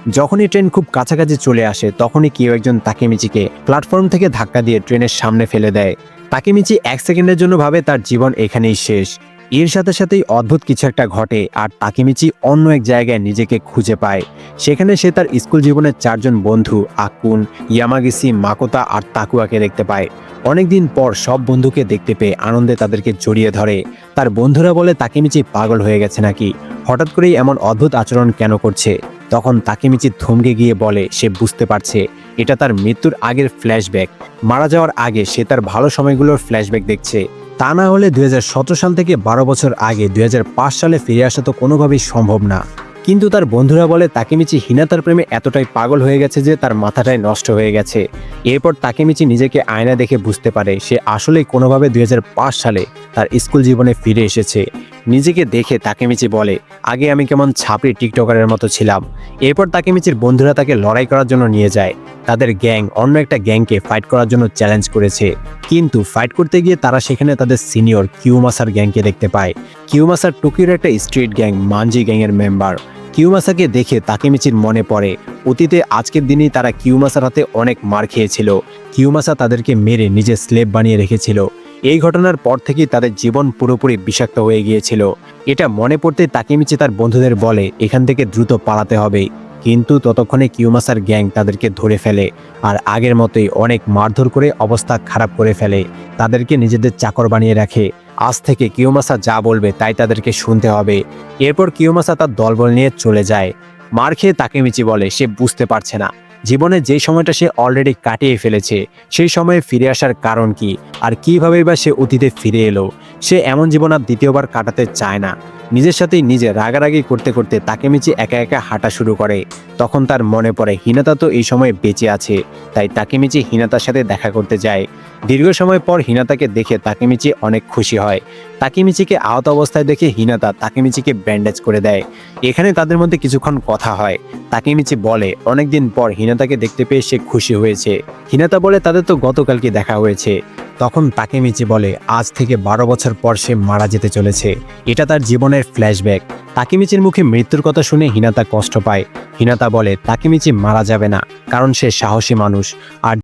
যখনই ট্রেন খুব কাছাকাছি চলে আসে তখনই কেউ একজন তাকেমিচিকে প্ল্যাটফর্ম থেকে ধাক্কা দিয়ে ট্রেনের সামনে ফেলে দেয়। তাকেমিচি 1 সেকেন্ডের জন্য ভাবে তার জীবন এখানেই শেষ। এর সাথে সাথেই অদ্ভুত কিছু একটা ঘটে আর তাকেমিচি অন্য এক জায়গায় নিজেকে খুঁজে পায়। সেখানে সে তার স্কুল জীবনের 4জন বন্ধু আকুন, ইয়ামাগিসি, মাকোতা আর তাকুয়াকে দেখতে পায়। অনেকদিন পর সব বন্ধুকে দেখতে পেয়ে আনন্দে তাদেরকে জড়িয়ে ধরে। তার বন্ধুরা বলে তাকেমিচি পাগল হয়ে গেছে নাকি, হঠাৎ করেই এমন অদ্ভুত আচরণ কেন করছে। তখন তাকেমিচি থমকে গিয়ে বলে সে বুঝতে পারছে এটা তার মৃত্যুর আগের ফ্ল্যাশব্যাক। মারা যাওয়ার আগে সে তার ভালো সময়গুলোর ফ্ল্যাশব্যাক দেখছে। তা না হলে 2017 সাল থেকে 12 বছর আগে 2005 সালে ফিরে আসা তো কোনোভাবেই সম্ভব না। কিন্তু তার বন্ধুরা বলে তাকেমিচি হিনাতার প্রেমে এতটাই পাগল হয়ে গেছে যে তার মাথাটাই নষ্ট হয়ে গেছে। এরপর তাকেমিচি নিজেকে আয়না দেখে বুঝতে পারে সে আসলেই কোনোভাবে 2005 সালে তার স্কুল জীবনে ফিরে এসেছে। নিজেকে দেখে তাকেমিচি বলে আগে আমি কেমন ছাপড়ি টিকটকারের মতো ছিলাম। এরপর তাকেমিচির বন্ধুরা তাকে লড়াই করার জন্য নিয়ে যায়। তাদের গ্যাং অন্য একটা গ্যাংকে ফাইট করার জন্য চ্যালেঞ্জ করেছে, কিন্তু ফাইট করতে গিয়ে তারা সেখানে তাদের সিনিয়র কিউমাসার গ্যাংকে দেখতে পায়। কিউমাসার টোকিওর একটা স্ট্রিট গ্যাং মানজি গ্যাংয়ের মেম্বার। কিউমাসাকে দেখে তাকেমিচির মনে পড়ে অতীতে আজকের দিনেই তারা কিউমাসার হাতে অনেক মার খেয়েছিল। কিউমাসা তাদেরকে মেরে নিজের স্লেভ বানিয়ে রেখেছিল। এই ঘটনার পর থেকেই তাদের জীবন পুরোপুরি বিষাক্ত হয়ে গিয়েছিল। এটা মনে পড়তে তাকেমিচি তার বন্ধুদের বলে এখান থেকে দ্রুত পালাতে হবে, কিন্তু ততক্ষণে কিউমাসার গ্যাং তাদেরকে ধরে ফেলে আর আগের মতোই অনেক মারধর করে অবস্থা খারাপ করে ফেলে। তাদেরকে নিজেদের চাকর বানিয়ে রাখে। আজ থেকে কিউমাসা যা বলবে তাই তাদেরকে শুনতে হবে। এরপর কিউমাসা তার দলবল নিয়ে চলে যায়। মার খেয়ে তাকেমিচি বলে সে বুঝতে পারছে না জীবনে যে সময়টা সে অলরেডি কাটিয়ে ফেলেছে সেই সময়ে ফিরে আসার কারণ কি, আর কিভাবে বা সে অতীতে ফিরে এলো। সে এমন জীবন আর দ্বিতীয়বার কাটাতে চায় না। নিজের সাথেই নিজে রাগারাগি করতে করতে তাকেমিচি একা একা হাঁটা শুরু করে। তখন তার মনে পড়ে হিনাতা তো এই সময় বেঁচে আছে, তাই তাকেমিচি হিনাতার সাথে দেখা করতে যায়। দীর্ঘ সময় পর হিনাতাকে দেখে তাকেমিচি অনেক খুশি হয়। তাকেমিচিকে আহত অবস্থায় দেখে হিনাতা তাকেমিচিকে ব্যান্ডেজ করে দেয়। এখানে তাদের মধ্যে কিছুক্ষণ কথা হয়। তাকেমিচি বলে অনেকদিন পর হিনাতাকে দেখতে পেয়ে সে খুশি হয়েছে। হিনাতা বলে তাদের তো গতকালকে দেখা হয়েছে। তখন তাকেমিচি বলে আজ থেকে 12 বছর পর সে মারা যেতে চলেছে। এটা তার জীবনের ফ্ল্যাশব্যাক। তাকেমিচির মুখে মৃত্যুর কথা শুনে হিনাতা কষ্ট পায়। হিনাতা বলে তাকেমিচি মারা যাবে না, কারণ সে সাহসী মানুষ। আর